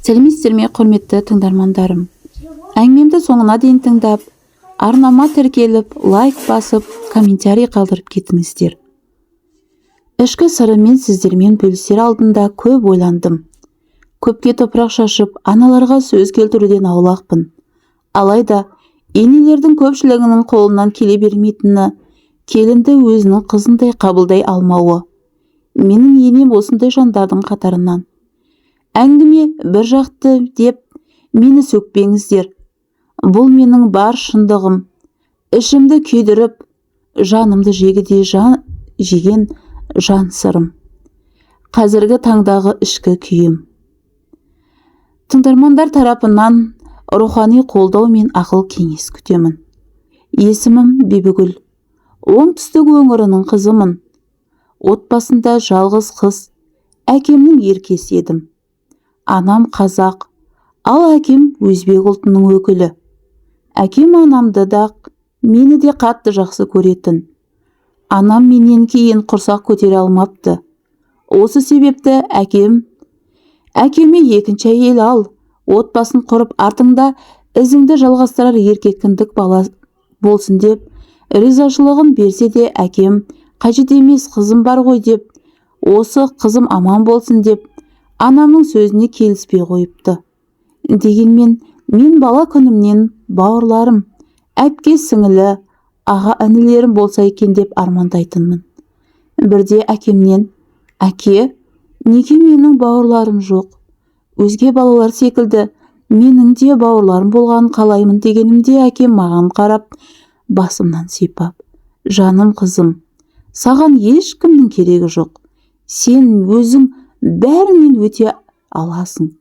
Сәлеметсіздер ме, құрметті тыңдармандарым. Әңгімемді соңына дейін тыңдап, арнама тіркеліп, лайк басып, комментарий қалдырып кетіңіздер. Ішкі сырымен сіздермен бөлісер алдында көп ойландым. Көпке топырақ шашып, аналарға сөз келтіруден аулақпын. Алайда, енелердің көпшілігінің қолынан келе бермейтіні, келінді өзінің қызындай қабылдай алмауы. Менің енем осындай жандардың қатарынан. Әңгіме бір жақты деп, мені сөкпеңіздер. Бұл менің бар шындығым. Ішімді күйдіріп, жанымды жегідей жеген жан сырым. Қазіргі таңдағы ішкі күйім. Тыңдармандар тарапынан рухани қолдау мен ақыл кеңес күтемін. Есімім Бибігүл. Оңтүстік өңірінің қызымын. Отбасында жалғыз қыз, әкемнің еркесі едім. Анам қазақ, ал әкем өзбек ұлтының өкілі. Әкем анамды да, мені де қатты жақсы көретін. Анам менен кейін құрсақ көтере алмапты. Осы себепті әкеме екінші әйел ал, отбасын құрып артыңда ізіңді жалғастырар еркекіндік бала болсын деп, ризашылығын берсе де әкем қажет емес, қызым бар ғой деп, осы қызым аман болсын деп, анамның сөзіне келіспей қойыпты. Дегенмен, мен бала күнімнен бауырларым, әпке сіңілі, аға інілерім болса екен деп армандайтынмын. Бірде әкемнен, әке, неге менің бауырларым жоқ? Өзге балалар секілді менің де бауырларым болғанын қалаймын дегенімде әкем маған қарап, басымнан сипап, жаным қызым, саған ешкімнің керегі жоқ. Сен өзің бәрінен өте аласың.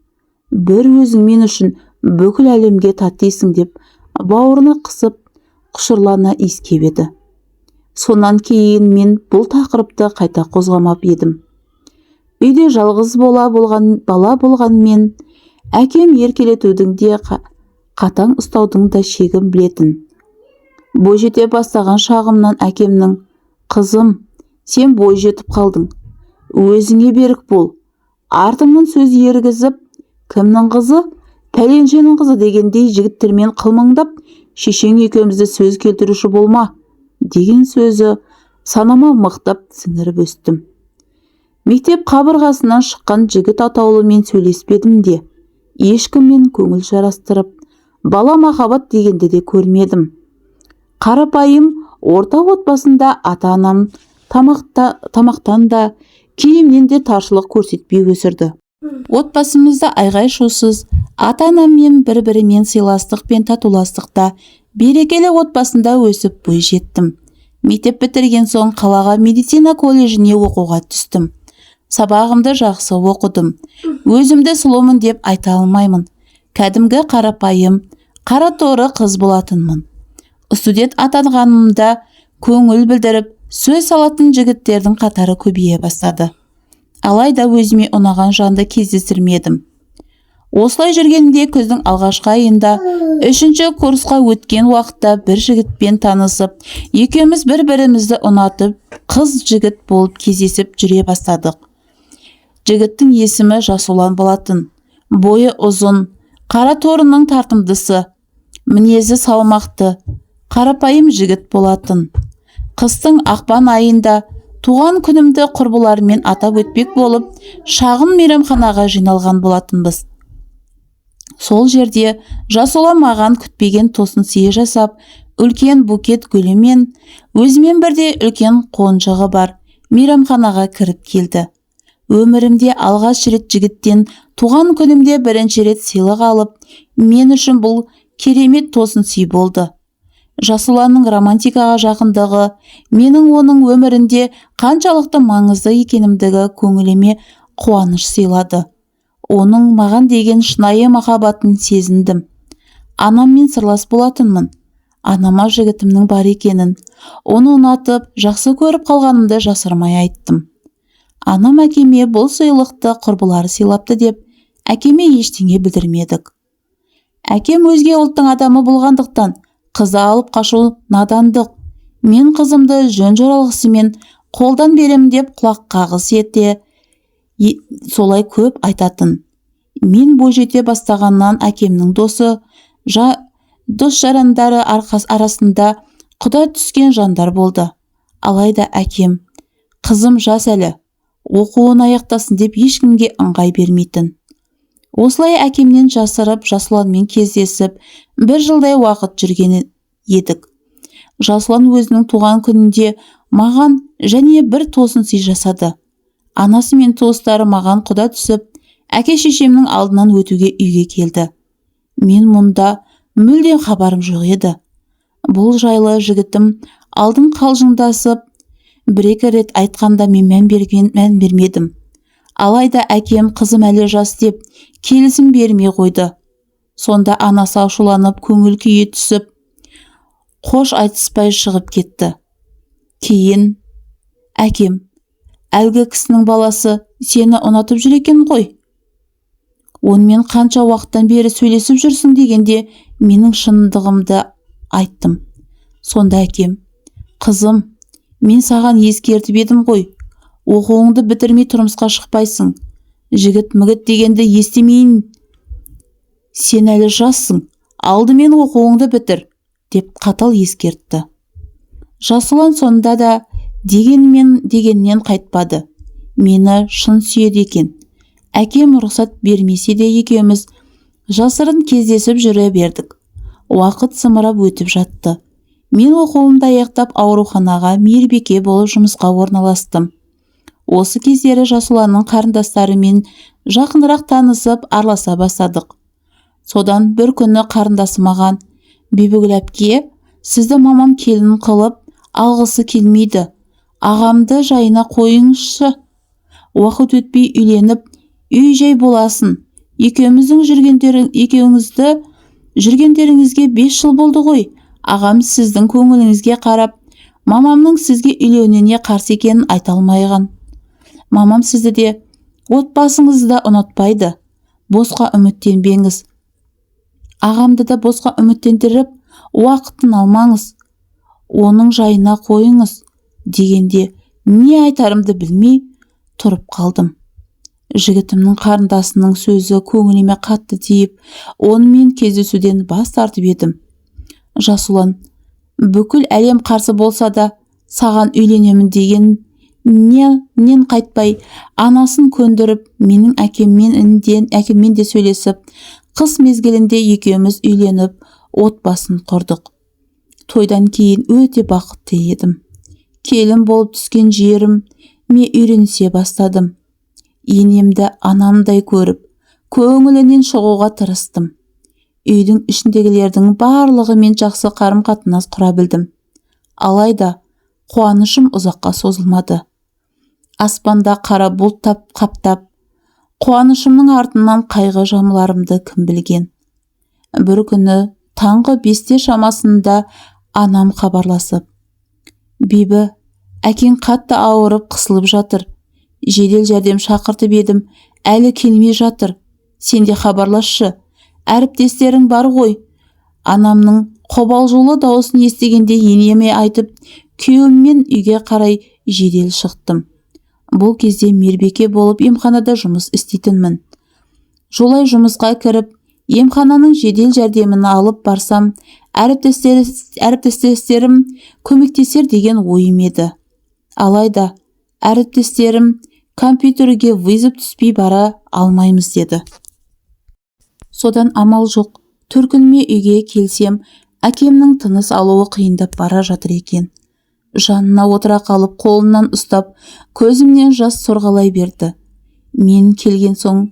Бір өзің мен үшін бүкіл әлемге татисың деп бауырына қысып, құшырлана иіскеп еді. Сонан кейін мен бұл тақырыпты қайта қозғамап едім. Үйде жалғыз бала болған мен, әкем еркелетудің де қатаң ұстаудың да шегін білетін. Бой жете бастаған шағымнан әкемнің, қызым, сен бой жетіп қалдың. Өзіңе берік бол. Артыңнан сөз ергізіп, кімнің қызы, пәленшенің қызы дегендей жігіттермен қылмыңдап, шешең екеумізді сөз келтіруші болма, деген сөзі санама мықтап сіңіріп өстім. Мектеп қабырғасынан шыққан жігіт атаулымен сөйлеспедім де, ешкіммен көңіл жарастырып, бала махаббат дегенді де көрмедім. Қарапайым орта отбасында ата-анам тамақтан да, киімнен де таршылық көрсетпей өсірді. Отбасымызда айғай-шусыз, ата-анаммен бір-бірімен сыйластық пен татуластықта, берекелі отбасында өсіп бой жеттім. Мектеп бітірген соң қалаға медицина колледжіне оқуға түстім. Сабағымды жақсы оқыдым. Өзімді сұлумын деп айта алмаймын. Кәдімгі қарапайым, қара торы қыз болатынмын. Студент атанғанымда көңіл білдіріп, сөз салатын жігіттердің қатары көбейе бастады. Алайда өзіме ұнаған жанды кездестірмедім. Осылай жүргенде күздің алғашқы айында 3-ші курсқа өткен уақытта бір жігітпен танысып, екеуміз бір-бірімізді ұнатып, қыз-жігіт болып кездесіп жүре бастадық. Жігіттің есімі Жасұлан болатын. Бойы ұзын, қара торының тартымдысы, мінезі салмақты, қарапайым жігіт болатын. Қыстың ақпан айында туған күнімді құрбыларымен атап өтпек болып, шағын мейрамханаға жиналған болатынбыз. Сол жерде Жасұлан маған күтпеген тосын сый жасап, үлкен букет гүлі мен өзімен бірде үлкен қонжығы бар мейрамханаға кіріп келді. Өмірімде алғаш рет жігіттен туған күнімде бірінші рет сыйлық алып, мен үшін бұл керемет тосын сый болды. Жасұланның романтикаға жақындығы, менің оның өмірінде қаншалықты маңызды екенімдігі көңіліме қуаныш сыйлады. Оның маған деген шынайы махаббатын сезіндім. Анаммен сырлас болатынмын. Анама жігітімнің бар екенін, оны ұнатып, жақсы көріп қалғанымды жасырмай айттым. Анам әкеме бұл сыйлықты құрбылары сыйлапты деп, әкеме ештеңе білдірмедік. Әкем өзге ұлттың адамы болғандықтан, қызы алып қашу надандық. Мен қызымды жөн жоралғысымен қолдан берем деп құлақ қағыс ете, солай көп айтатын. Мен бойжете бастағаннан әкемнің дос-жарандары арасында құда түскен жандар болды. Алайда әкем, қызым жас әлі, оқуын аяқтасын деп ешкімге ыңғай бермейтін. Осылай әкемнен жасырып, Жасұланмен кездесіп, 1 жылдай уақыт жүрген едік. Жасұлан өзінің туған күнінде маған және бір тосын сый жасады. Анасы мен туыстары маған құда түсіп, әке-шешемнің алдынан өтуге үйге келді. Мен мұнда мүлдем хабарым жоқ еді. Бұл жайлы жігітім алдын қалжыңдасып, 1-2 рет айтқанда мен мән бермедім. Алайда әкем қызым әлі жас деп келісім бермей қойды. Сонда анасы ашуланып, көңіл күйе түсіп, қош айтыспай шығып кетті. Кейін әкем, әлгі кісінің баласы сені ұнатып жүр екен ғой. Онымен қанша уақыттан бері сөйлесіп жүрсің дегенде менің шындығымды айттым. Сонда әкем, қызым, мен саған ескертіп едім ғой. Оқуыңды бітірмей тұрмысқа шықпайсың. Жігіт-мігіт дегенді естемейін. Сен әлі жассың, алдымен оқуыңды бітір, деп қатал ескертті. Жасұлан сонда да дегеннен қайтпады. Мені шын сүйеді екен. Әкем рұқсат бермесе де екеуміз жасырын кездесіп жүре бердік. Уақыт сымырап өтіп жатты. Мен оқуымды аяқтап ауруханаға мейірбике болып жұмысқа орналастым. Осы кездері Жасұланның қарындастарымен жақынырақ танысып араласа бастадық. Содан бір күні қарындасы маған, Бибігүл әпке, сізді мамам келін қылып алғысы келмейді. Ағамды жайына қойыңызшы. Уақыт өтпей үйленіп, үй-жай боласын. Екеуміздің жүргендеріңізге 5 жыл болды ғой. Ағам сіздің көңіліңізге қарап, мамамның сізге үйленуіне қарсы екенін айта алмайған. Мамам сізді де, отбасыңызды да ұнатпайды. Босқа үміттенбеңіз. Ағамды да босқа үміттендіріп, уақытын алмаңыз. Оның жайына қойыңыз, дегенде не айтарымды білмей тұрып қалдым. Жігітімнің қарындасының сөзі көңіліме қатты тиіп, онымен кездесуден бас тартып едім. Жасұлан, бүкіл әлем қарсы болса да, саған үйленемін деген нен қайтпай, анасын көндіріп, менің әкеммен де сөйлесіп, қыс мезгілінде екеуміз үйленіп, отбасын құрдық. Тойдан кейін өте бақытты едім. Келін болып түскен жерім ме үйренісе бастадым. Енемді анамдай көріп, көңілінен шығуға тырыстым. Үйдің ішіндегілердің барлығымен жақсы қарым-қатынас құра білдім. Алайда қуанышым ұзаққа созылмады. Аспанда қара бұлт қаптап, қуанышымның артынан қайғы жамыларымды кім білген. Бір күні таңғы 5-те шамасында анам хабарласып, Бибі, әкең қатты ауырып қысылып жатыр. Жедел жәрдем шақыртып едім, әлі келмей жатыр. Сен де хабарласшы, әріптестерің бар ғой. Анамның қобалжулы дауысын естігенде енеме айтып, күйеуіммен үйге қарай жедел шықтым. Бұл кезде мейірбике болып емханада жұмыс істейтінмін. Жолай жұмысқа кіріп, емхананың жедел жәрдемін алып барсам, әріптестерім көмектесер деген ойым еді. Алайда әріптестерім компьютерге вызов түспей бара алмаймыз деді. Содан амал жоқ, түркілме үйге келсем, әкемнің тыныс алуы қиындап бара жатыр екен. Жанына отыра қалып, қолынан ұстап, көзімнен жас сорғалай берді. Мен келген соң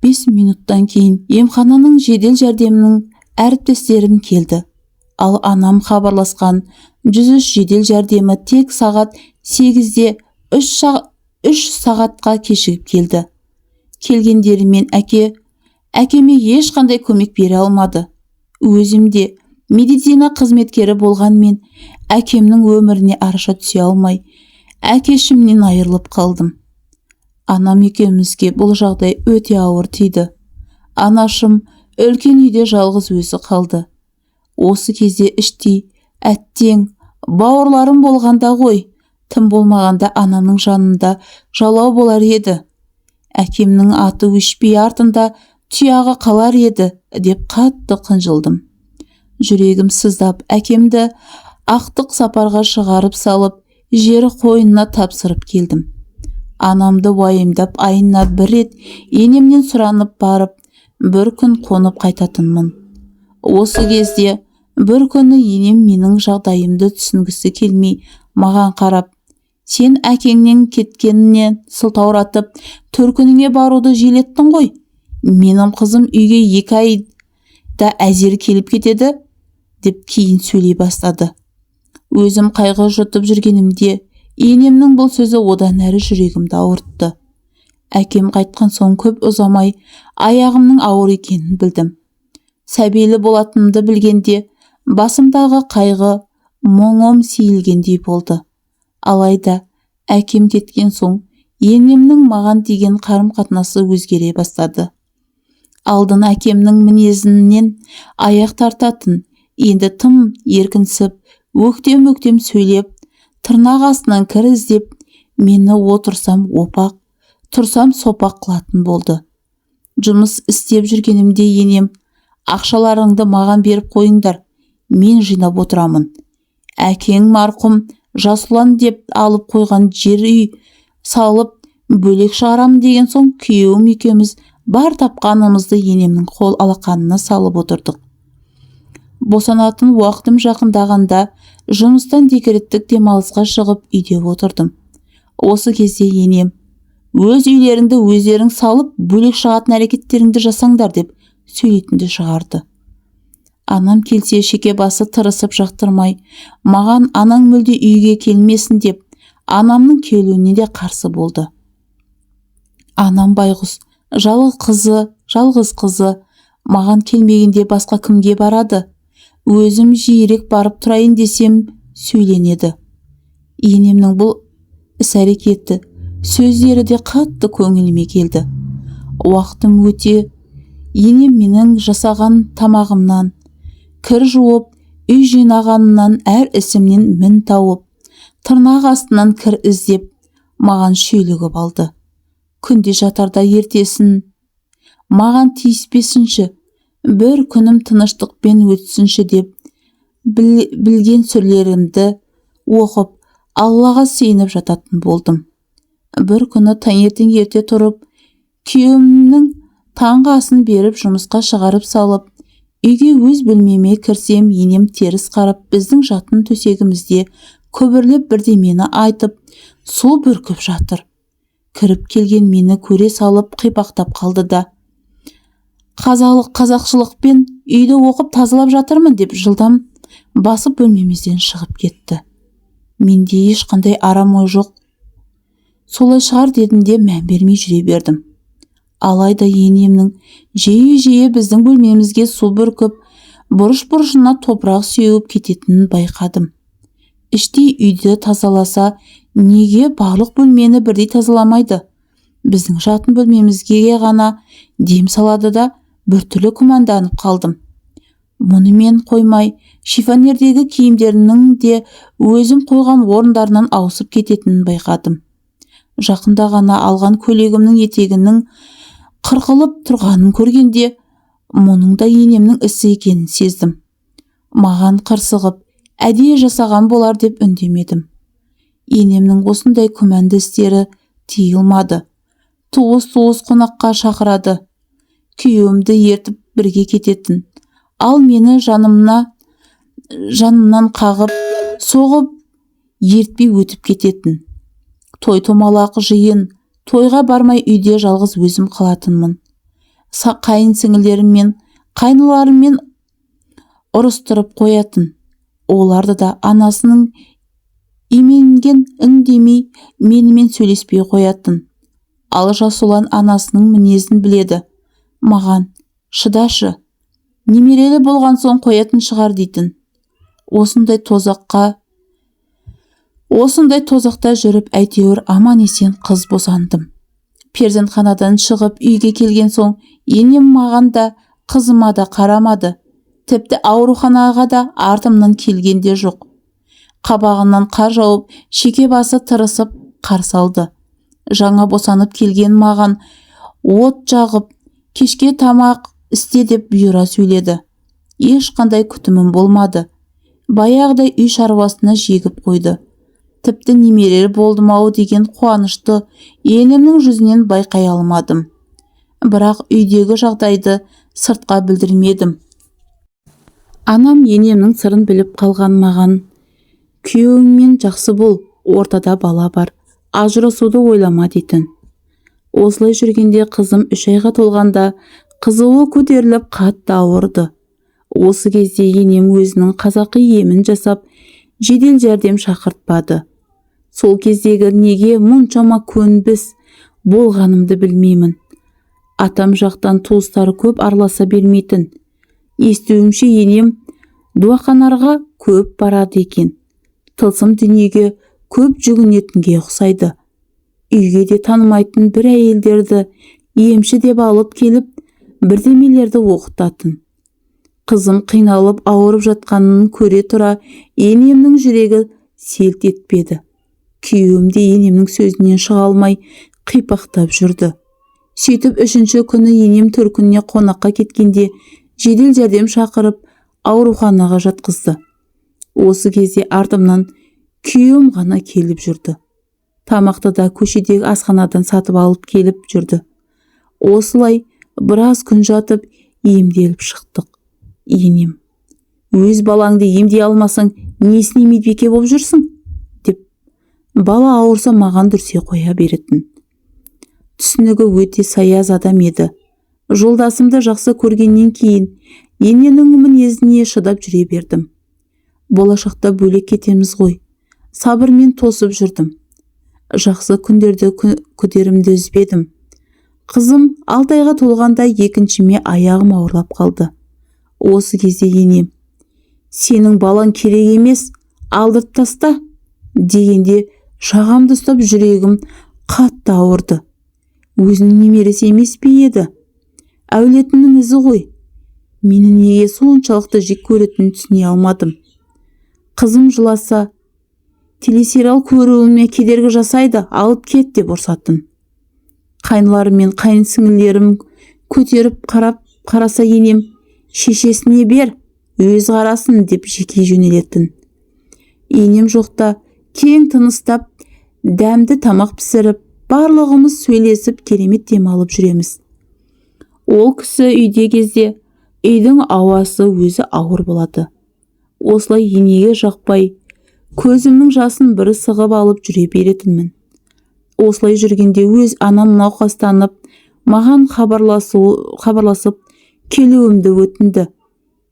5 минуттан кейін емхананың жедел жәрдемінің әріптестерім келді. Ал анам хабарласқан 103 жедел жәрдемі тек сағат 8-де 3 сағатқа кешігіп келді. Келгендерімен әкеме ешқандай көмек бере алмады. Өзімде медицина қызметкері болғанмен әкемнің өміріне араша түсе алмай, әкешімнен айырылып қалдым. Анам екеумізге бұл жағдай өте ауыр тиді. Анашым үлкен үйде жалғыз өзі қалды. Осы кезде іштей, әттең, бауырларым болғанда ғой, тым болмағанда анамның жанында жалау болар еді. Әкемнің аты өшпей артында тұяғы қалар еді деп қатты қынжылдым. Жүрегім сыздап, әкемді ақтық сапарға шығарып салып, жері қойнына тапсырып келдім. Анамды уайымдап айына бір рет енемнен сұранып барып, бір күн қонып қайтатынмын. Осы кезде бір күні енем менің жағдайымды түсінгісі келмей маған қарап, сен әкеңнен кеткеніне сылтауратып, төркініңе баруды желеттің ғой. Менің қызым үйге 2 айда әзер келіп кетеді, деп кейін сөйлей бастады. Өзім қайғы жұтып жүргенімде, енемнің бұл сөзі одан әрі жүрегімді ауыртты. Әкем қайтқан соң көп ұзамай аяғымның ауыр екенін білдім. Сәбейлі болатынымды білгенде, басымдағы қайғы, мұңым сейілгендей болды. Алайда әкем кеткен соң, енемнің маған деген қарым-қатынасы өзгере бастады. Алдын әкемнің мінезінен аяқ тартатын, енді тым еркінсіп, өктем-өктем сөйлеп, тырнақ астынан кір іздеп, мені отырсам опақ, тұрсам сопақ қылатын болды. Жұмыс істеп жүргенімде енем, ақшаларыңды маған беріп қойыңдар, мен жинап отырамын. Әкең марқұм Жасұлан деп алып қойған жер үй салып, бөлек шығарамын деген соң, күйеуім екеуміз бар тапқанымызды енемнің қол алақанына салып отырдық. Босанатын уақытым жақындағанда, жұмыстан декреттік демалысқа шығып үйде отырдым. Осы кезде енем, өз үйлеріңді өздерің салып, бөлек шығатын әрекеттеріңді жасаңдар деп сөйлейтінді шығарды. Анам келсе шеке басы тырысып жақтырмай, маған анаң мүлде үйге келмесін деп, анамның келуіне де қарсы болды. Анам байғұс, жалғыз қызы, маған келмегенде басқа кімге барады? Өзім жиірек барып тұрайын десем сөйленеді. Енемнің бұл іс-әрекеті, сөздері де қатты көңіліме келді. Уақытым өте, енем менің жасаған тамағымнан, кір жуып, үй жинағанынан әр ісімнен мін тауып, тырнақ астынан кір іздеп, маған шүйлігіп алды. Күнде жатарда ертесін, маған тиіспесінші, бір күнім тыныштықпен өтсінші деп, білген сүрлерімді оқып, Аллаға сыйынып жататын болдым. Бір күні таңертең ерте тұрып, күйеуімнің таңғы асын беріп, жұмысқа шығарып салып, үйге өз бөлмеме кірсем, енем теріс қарап, біздің жатын төсегімізде көбірлеп бірдемені айтып, су бүркіп жатыр. Кіріп келген мені көре салып қипақтап қалды да, қазақшылықпен үйді оқып тазалап жатырмын деп жылдам басып бөлмемізден шығып кетті. Менде ешқандай арам ой жоқ. Солай шығар дедім де мән бермей жүре бердім. Алайда енемнің жиі біздің бөлмемізге су бүркіп, бұрыш-бұрышына топырақ сеуіп кететінін байқадым. Іштей үйді тазаласа, неге барлық бөлмені бірдей тазаламайды? Біздің жатын бөлмемізге ғана дем салады да, біртүрлі күмәнданып қалдым. Мұнымен қоймай, шифонердегі киімдерінің де өзім қойған орындарынан ауысып кететінін байқадым. Жақында ғана алған көйлегімнің етегінің қырқылып тұрғанын көргенде, мұның да енемнің ісі екенін сездім. Маған қырсығып, әдейі жасаған болар деп үндемедім. Енемнің осындай күмәнді істері тиылмады. Туыс қонаққа шақырады. Күйеуімді ертіп бірге кететін. Ал мені жанымнан қағып, соғып, ертпей өтіп кететін. Той-томалақ жиын, тойға бармай үйде жалғыз өзім қалатынмын. Қайын сіңілеріммен, қайныларыммен ұрыстырып қоятын. Оларды да анасының именген үндемей, менімен сөйлеспей қоятын. Ал Жасұлан анасының мінезін біледі. Маған, шыдашы, немерелі болған соң қоятын шығар дейтін. Осындай тозақта жүріп, әйтеуір аман есен қыз босандым. Перзентханадан шығып үйге келген соң, енем маған да, қызыма да қарамады. Тіпті ауруханаға да артымнан келген де жоқ. Қабағынан қар жауып, шеке басы тырысып қарсы алды. Жаңа босанып келген маған от жағып, кешке тамақ істе деп бұйыра сөйледі. Ешқандай күтімім болмады. Баяғыдай үй шаруасына жегіп қойды. Тіпті немерелер болдым-ау деген қуанышты енемнің жүзінен байқай алмадым. Бірақ үйдегі жағдайды сыртқа білдірмедім. Анам енемнің сырын біліп қалған маған: күйеуіңмен жақсы бол, ортада бала бар, ажырасуды ойлама дейтін. Осылай жүргенде қызым 3 айға толғанда қызуы көтеріліп қатты ауырды. Осы кезде енем өзінің қазақы емін жасап, жедел жәрдем шақыртпады. Сол кездегі неге мұншама көнбіс болғанымды білмеймін. Атам жақтан туыстары көп араласа бермейтін. Естуімше енем дуақанарға көп барады екен. Тылсым дүниеге көп жүгінетінге ұқсайды. Үйге де танымайтын бір әйелдерді емші деп алып келіп, бірдемелерді оқытатын. Қызым қиналып ауырып жатқанын көре тұра, енемнің жүрегі селт етпеді. Күйеуім де енемнің сөзінен шыға алмай қипақтап жүрді. Сөйтіп 3-ші күні енем төркініне қонаққа кеткенде жедел жәрдем шақырып ауруханаға жатқызды. Осы кезде артымнан күйеуім ғана келіп жүрді. Тамақты да көшедегі асханадан сатып алып келіп жүрді. Осылай біраз күн жатып емделіп шықтық. Енем: өз балаңды емдей алмасаң, несіне медбике болып жүрсің? Деп бала ауырса маған дүрсе қоя беретін. Түсінігі өте саяз адам еді. Жолдасымды жақсы көргеннен кейін ененің мінезіне шыдап жүре бердім. Болашақта бөлек кетеміз ғой. Сабырмен тосып жүрдім. Жақсы күндерді күдерімді үзбедім. Қызым 6 айға толғанда екіншіме аяғым ауырлап қалды. Осы кезде енем: сенің балаң керек емес, алдырып таста дегенде жағамды ұстап жүрегім қатты ауырды. Өзінің немересі емес пе еді? Әулетінің ізі ғой. Мені неге соншалықты жек көретінін түсіне алмадым. Қызым жыласа: телесериал көруіме кедергі жасайды, алып кет деп ұрсатын. Қайныларым мен қайынсіңлілерім көтеріп қараса енем: шешесіне бер, өз қарасын деп жеке жөнелетін. Енем жоқта кең тыныстап, дәмді тамақ пісіріп, барлығымыз сөйлесіп керемет демалып жүреміз. Ол кісі үйде кезде үйдің ауасы өзі ауыр болады. Осылай енеге жақпай, көзімнің жасын бірі сығып алып жүре беретінмін. Осылай жүргенде өз анам науқастанып, маған хабарласып келуімді өтінді.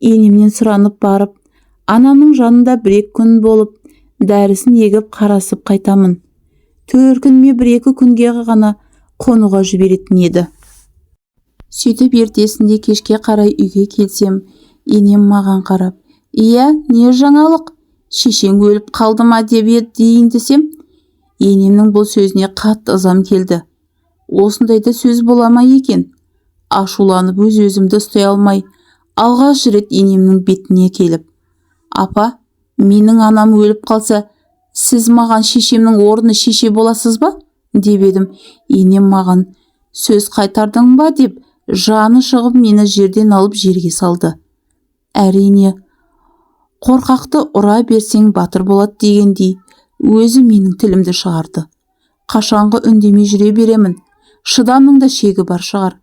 Енемнен сұранып барып, анамның жанында 1-2 күн болып, дәрісін егіп қарасып қайтамын. Төркініме 1-2 күнге ғана қонуға жіберетін еді. Сөйтіп ертесінде кешке қарай үйге келсем, енем маған қарап: «Ия, не жаңалық? Шешең өліп қалды ма деп дейін десем». Енемнің бұл сөзіне қатты ызам келді. Осындайда сөз бола ма екен? Ашуланып өз-өзімді ұстай алмай, алғаш рет енемнің бетіне келіп: «Апа, менің анам өліп қалса, сіз маған шешемнің орны шеше боласыз ба?» деп едім. Енем маған: «Сөз қайтардың ба?» деп жаны шығып мені жерден алып жерге салды. Әрине, қорқақты ұра берсең батыр болады дегендей, өзі менің тілімді шығарды. Қашанғы үндемей жүре беремін, шыдамның да шегі бар шығар.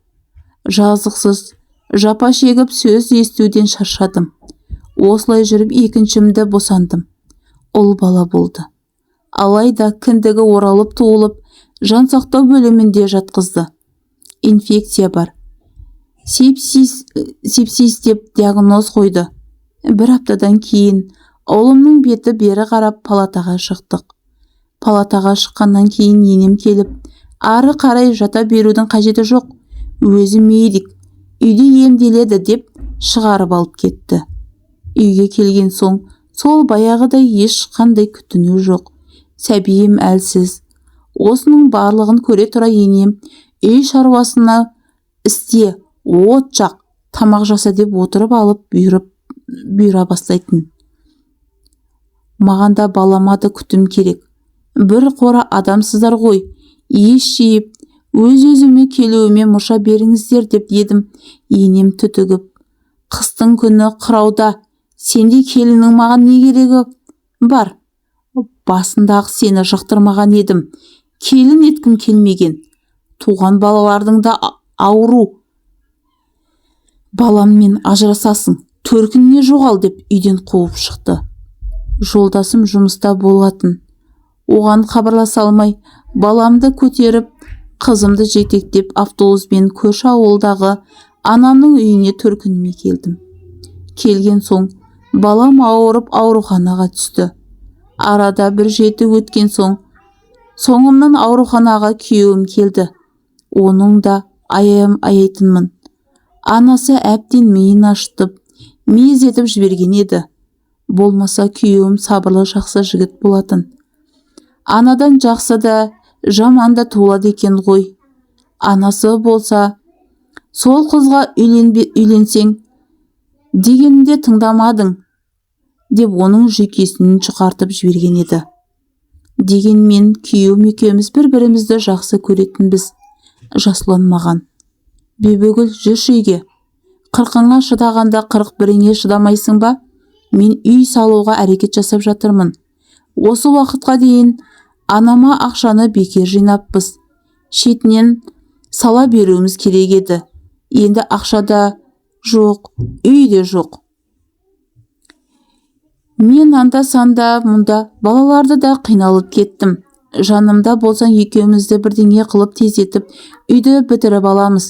Жазықсыз жапа шегіп сөз естуден шаршадым. Осылай жүріп екіншімді босандым. Ұл бала болды. Алайда кіндігі оралып туылып, жансақтау бөлімінде жатқызды. Инфекция бар. Сепсис деп диагноз қойды. 1 аптадан кейін ұлымның беті бері қарап палатаға шықтық. Палатаға шыққаннан кейін енем келіп: «Ары қарай жата берудің қажеті жоқ. Өзі медик, үйде емделеді» деп шығарып алып кетті. Үйге келген соң сол баяғыдай ешқандай күтіну жоқ. Сәбиім әлсіз. Осының барлығын көре тұра енем үй шаруасына істе, от жақ, тамақ жаса деп отырып алып бұйыра бастайтын. Маған да баламады күтім керек. Бір қора адамсыздар ғой. ес жиып, өз-өзіме келуіме мұрша беріңіздер деп едім. Енем түтігіп, қыстың күні қырауда, сенде келінің маған не керегі бар? Басындағы сені жықтырмаған едім. Келін еткім келмеген. Туған балалардың да ауру. Баламмен ажырасасың, төркініне жоғал деп үйден қуып шықты. Жолдасым жұмыста болатын. Оған хабарласа алмай, баламды көтеріп, қызымды жетектеп автобуспен көрші ауылдағы анамның үйіне төркініме келдім. Келген соң, балам ауырып ауруханаға түсті. Арада бір жеті өткен соң, соңымнан ауруханаға күйеуім келді. Оның да аяйтынмын. Анасы әбден миын ашытып, мез етіп жіберген еді. Болмаса күйеуім сабырлы жақсы жігіт болатын. Анадан жақсы да, жаман да туады екен ғой. Анасы болса, сол қызға үйленсең дегенде тыңдамадың, деп оның жүйкесін жұқартып жіберген еді. Дегенмен күйеуім екеуміз бір-бірімізді жақсы көретінбіз. Жасұланмаған. Бибігүл, жүрші үйге. 40-ыңа шыдағанда 41-іңе шыдамайсың ба? Мен үй салуға әрекет жасап жатырмын. Осы уақытқа дейін анама ақшаны бекер жинаппыз. Шетінен сала беруіміз керек еді. Енді ақшада жоқ, үйде жоқ. Мен анда-санда мұнда балаларды да қиналып кеттім. Жанымда болсаң екеумізді бірдеңе қылып тездетіп, үйді бітіріп аламыз.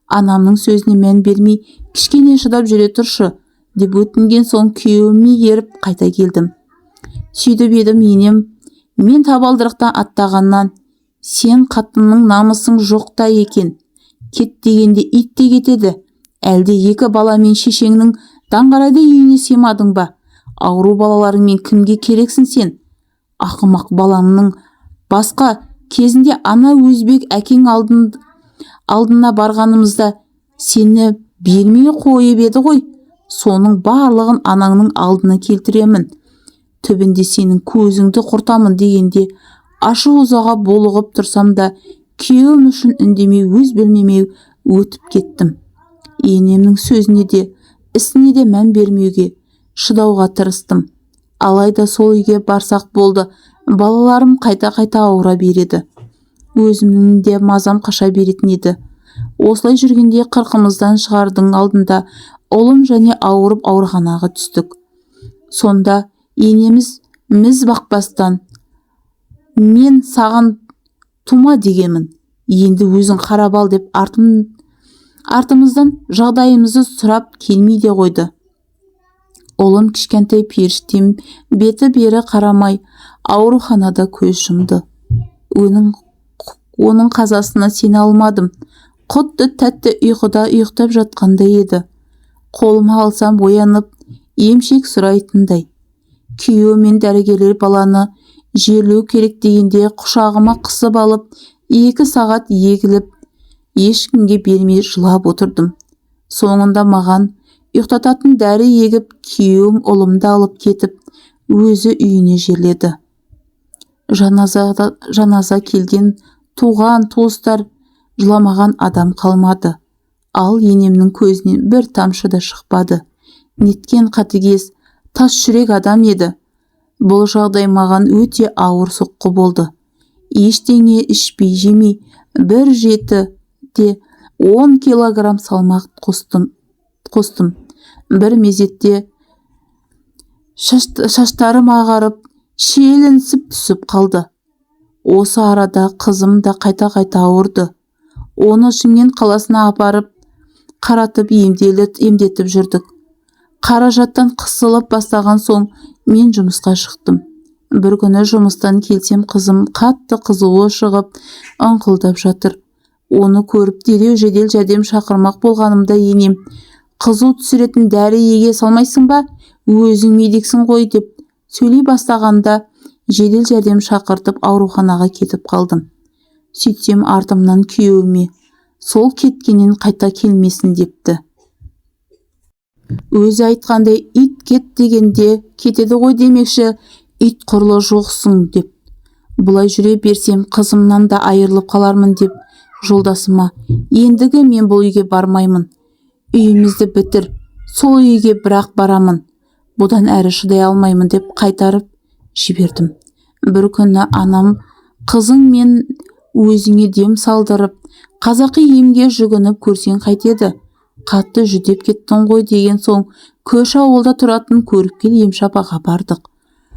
Анамның сөзіне мән бермей, кішкене шыдап жүре тұршы, деп өтінген соң күйеуіме еріп қайта келдім. Сөйтіп едім, енем мен табалдырықтан аттағаннан, сен қатынның намысың жоқта екен. Кет дегенде ит те кетеді. Әлде екі баламен шешеңнің даңғарайда үйіне сыймадың ба? Ауру балаларыңмен кімге керексің сен? Ақымақ баламның басқа кезінде ана өзбек әкең алдына барғанымызда сені бермей қойып еді ғой. Соның барлығын анаңның алдына келтіремін. Түбінде сенің көзіңді құртамын дегенде ашу-ызаға булығып тұрсам да, күйеуім үшін үндемей, өз бөлмеме өтіп кеттім. Енемнің сөзіне де, ісіне де мән бермеуге, шыдауға тырыстым. Алайда сол үйге барсақ болды, балаларым қайта-қайта ауыра береді. Өзімнің де мазам қаша беретін еді. Осылай жүргенде 40-ымыздан шығардың алдында ұлым және ауырып ауруханаға түстік. Сонда енеміз міз бақпастан, мен саған тума дегемін. Енді өзің қарап ал деп артымыздан жағдайымызды сұрап келмей де қойды. Ұлым кішкентай періштем беті бері қарамай ауруханада көз жұмды. Оның қазасына сене алмадым. Құдды тәтті ұйқыда ұйықтап жатқандай еді. Қолыма алсам оянып, емшек сұрайтындай. Күйеуі мен дәрігерлер баланы жерлеу керек дегенде құшағыма қысып алып, 2 сағат егіліп, ешкімге бермей жылап отырдым. Соңында маған ұйықтататын дәрі егіп, күйеуім ұлымды алып кетіп, өзі үйіне жерледі. Жаназа келген туған туыстар, жыламаған адам қалмады. Ал енемнің көзінен бір тамшы да шықпады. Неткен қатыгез, тас жүрек адам еді. Бұл жағдай маған өте ауыр соққы болды. Ештеңе ішпей жемей, бір жетіде 10 килограмм салмақ қостым. Бір мезетте шаштарым ағарып, шиеленісіп түсіп қалды. Осы арада қызым да қайта-қайта ауырды. Оны Шымкент қаласына апарып, қаратып емдетіп жүрдік. Қаражаттан қысылып бастаған соң мен жұмысқа шықтым. Бір күні жұмыстан келсем, қызым қатты қызуы шығып, ыңқылдап жатыр. Оны көріп дереу жедел жәрдем шақырмақ болғанымда енем, қызу түсіретін дәрі еге салмайсың ба? Өзің медиксің ғой деп сөйлей бастағанда жедел жәрдем шақыртып ауруханаға кетіп қалдым. Сөйтсем артымнан күйеуіме сол кеткеннен қайта келмесін депті. Өзі айтқандай ит кет дегенде кетеді ғой демекші, ит құрлы жоқсың деп. Бұлай жүре берсем қызымнан да айырылып қалармын деп жолдасыма, ендігі мен бұл үйге бармаймын. Үйімізді бітір, сол үйге бірақ барамын. Бұдан әрі шыдай алмаймын деп қайтарып жібердім. Бір күні анам, қызың мен өзіңе дем салдырып, қазақи емге жүгініп көрсең қайтеді. Қатты жүдеп кеттің ғой деген соң, көрші ауылда тұратын көріпкел емшапаға бардық.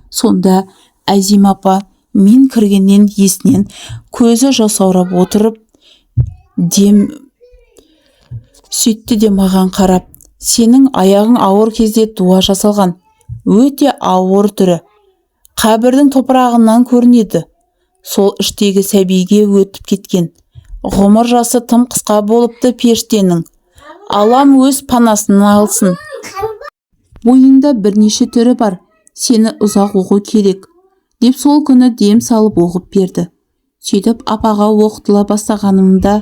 Сонда Әзим апа мен кіргеннен есінен көзі жасаурап отырып, дем сөйтті де маған қарап, сенің аяғың ауыр кезде дуа жасалған, өте ауыр түрі, қабірдің топырағынан көрінеді. Сол іштегі сәбиге өтіп кеткен. Ғұмыр жасы тым қысқа болыпты періштенің. Аллам өз панасын алсын. Бойында бірнеше түрі бар, сені ұзақ оқу керек, деп сол күні дем салып оқып берді. Сөйтіп апаға оқытыла бастағанымда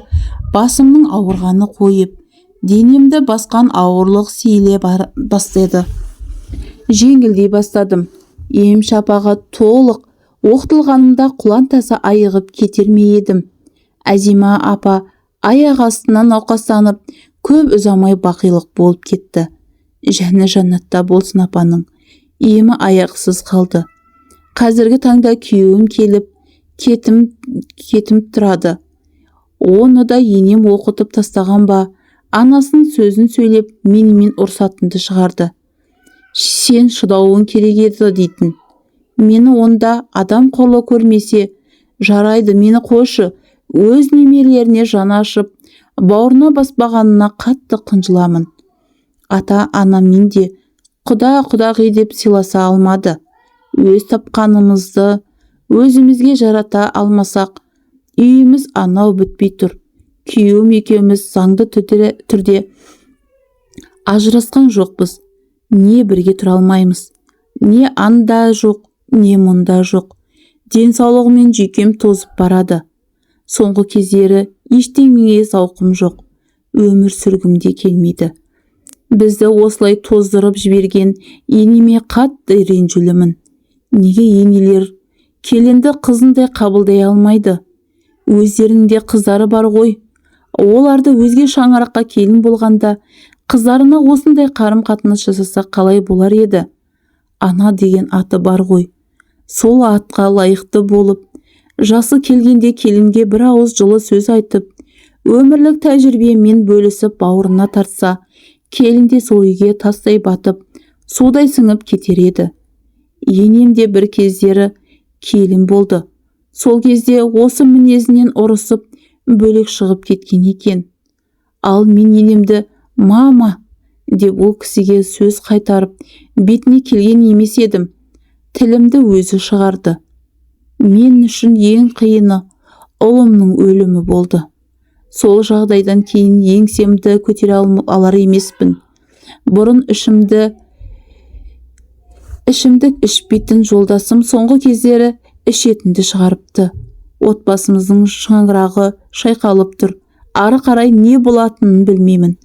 басымның ауырғаны қойып, денемді басқан ауырлық сейіле бастады. Жеңілдей бастадым. Емшапаға толық оқытылғанымда құлан таса айығып кетер ме едім. Әзима апа аяқ астынан науқастанып, көп ұзамай бақилық болып кетті. Жәні жаннатта болсын апаның. Емі аяқсыз қалды. Қазіргі таңда күйеуім келіп, кетім тұрады. Оны да енем оқытып тастаған ба, анасының сөзін сөйлеп, менімен ұрсатынды шығарды. Сен шыдауың керек еді дейтін. Мені онда адам қорлы көрмесе, жарайды, мені қойшы, өз немерелеріне жаны ашып, бауырына баспағанына қатты қынжыламын. Ата-анамен де құда-құдағи деп сыйласа алмады. Өз тапқанымызды өзімізге жарата алмасақ, үйіміз анау бітпей тұр. Күйеуім екеуміз заңды түрде ажырасқан жоқпыз. Не бірге тұра алмаймыз. Не анда жоқ, не мұнда жоқ. Денсаулығымен жүйкем тозып барады. Соңғы кездері ештеңеге зауқым жоқ. Өмір сүргімде келмейді. Бізді осылай тоздырып жіберген енеме қатты ренжулімін. Неге енелер келінді қызындай қабылдай алмайды? Өздерінде қыздары бар ғой. Оларды өзге шаңыраққа келін болғанда, қыздарына осындай қарым-қатынас жасаса қалай болар еді? Ана деген аты бар ғой. Сол атқа лайықты болып, жасы келгенде келінге бір ауыз жылы сөз айтып, өмірлік тәжірибемен бөлісіп бауырына тартса, келінде сол үйге тастай батып, судай сіңіп кетер еді. Енем де бір кездері келін болды. Сол кезде осы мінезінен ұрысып, бөлек шығып кеткен екен. Ал мен енемді «мама» деп ол кісіге сөз қайтарып, бетіне келген емес едім. Тілімді өзі шығарды. Мен үшін ең қиыны ұлымның өлімі болды. Сол жағдайдан кейін еңсемді көтере алар емеспін. Бұрын ішімдік ішпейтін жолдасым соңғы кездері ішетінді шығарыпты. Отбасымыздың шаңырағы шайқалып тұр. Ары қарай не болатынын білмеймін.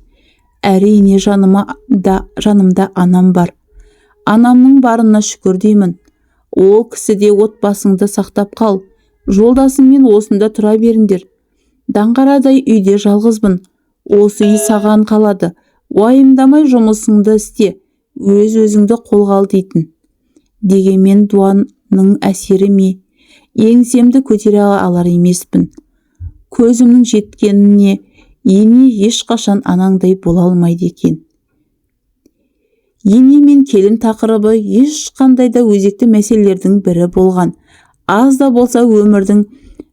Әрине жанымда анам бар. Анамның барына шүкір деймін. Ол кісіде отбасыңды сақтап қал. Жолдасыңмен осында тұра беріңдер. Даңғарадай үйде жалғызбын. Осы үй саған қалады. Уайымдамай жұмысыңды істе. Өз-өзіңді қолға ал дейтін. Дегенмен дуаның әсері ме? Еңсемді көтере алар емеспін. Көзімнің жеткеніне ене ешқашан анаңдай бола алмайды екен. Ене мен келін тақырыбы ешқандай да өзекті мәселелердің бірі болған. Аз да болса өмірдің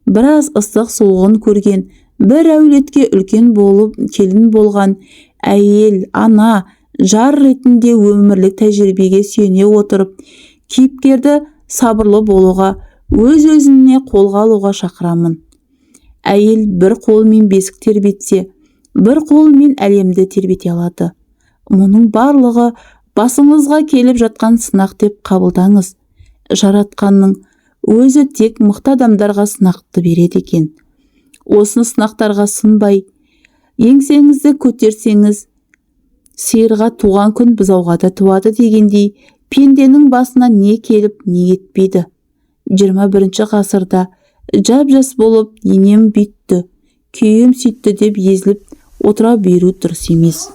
біраз ыстық суығын көрген, бір әулетке үлкен болып келін болған әйел, ана, жар ретінде өмірлік тәжірибеге сүйене отырып, кейіпкерді сабырлы болуға, өз-өзіне қолға алуға шақырамын. Әйел бір қолымен бесік тербетсе, бір қолымен әлемді тербете алады. Мұның барлығы басыңызға келіп жатқан сынақ деп қабылдаңыз. Жаратқанның өзі тек мықты адамдарға сынақты береді екен. Осы сынақтарға сынбай, еңсеңізді көтерсеңіз, сиырға туған күн бұзауға да туады дегендей, пенденің басына не келіп, не кетпейді. 21 ғасырда жап-жас болып енем бүйтті, күйеуім сөйтті деп езіліп отыра беру дұрыс емес.